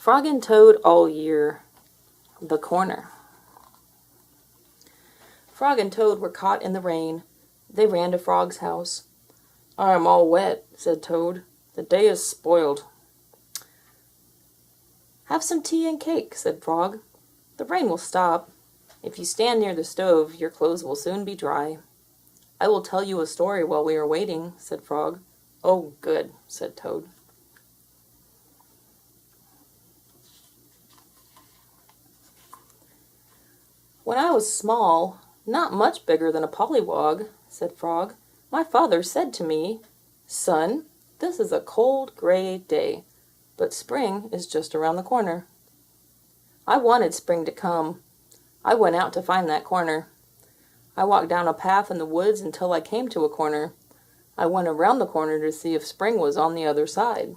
Frog and Toad all year. The corner. Frog and Toad were caught in the rain. They ran to Frog's house. "I am all wet," said Toad. "The day is spoiled." "Have some tea and cake," said Frog. "The rain will stop. If you stand near the stove, your clothes will soon be dry." "I will tell you a story while we are waiting," said Frog. "Oh, good," said Toad. "When I was small, not much bigger than a pollywog," said Frog, "my father said to me, 'Son, this is a cold, gray day, but spring is just around the corner.' I wanted spring to come. I went out to find that corner. I walked down a path in the woods until I came to a corner. I went around the corner to see if spring was on the other side."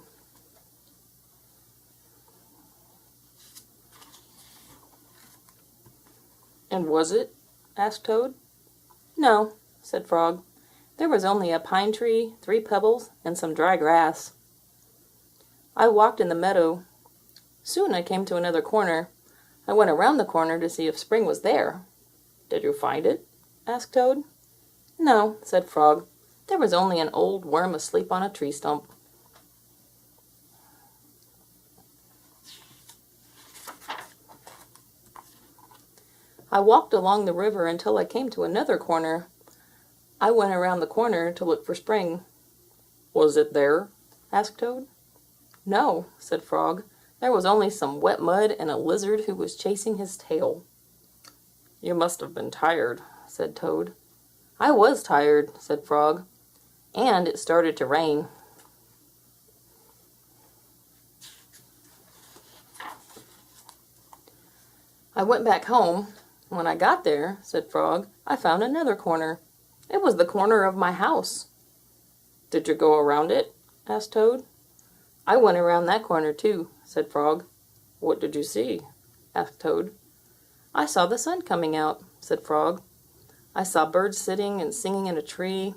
"And was it?" asked Toad. "No," said Frog. "There was only a pine tree, 3 pebbles, and some dry grass. I walked in the meadow. Soon I came to another corner. I went around the corner to see if spring was there." "Did you find it?" asked Toad. "No," said Frog. "There was only an old worm asleep on a tree stump." I walked along the river until I came to another corner. I went around the corner to look for spring. "Was it there?" asked Toad. "No," said Frog. "There was only some wet mud and a lizard who was chasing his tail." "You must have been tired," said Toad. "I was tired," said Frog. "And it started to rain." "I went back home. When I got there," said Frog, "I found another corner. It was the corner of my house." "Did you go around it?" asked Toad. "I went around that corner too," said Frog. "What did you see?" asked Toad. "I saw the sun coming out," said Frog. "I saw birds sitting and singing in a tree.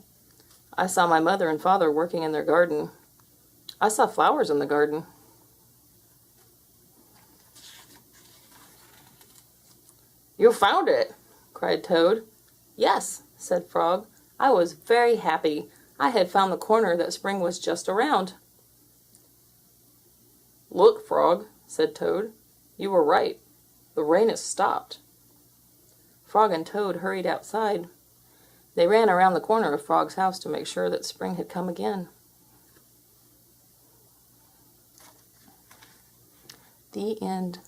I saw my mother and father working in their garden. I saw flowers in the garden." "You found it!" cried Toad. "Yes," said Frog. "I was very happy. I had found the corner that spring was just around." "Look, Frog," said Toad. "You were right. The rain has stopped." Frog and Toad hurried outside. They ran around the corner of Frog's house to make sure that spring had come again. The end.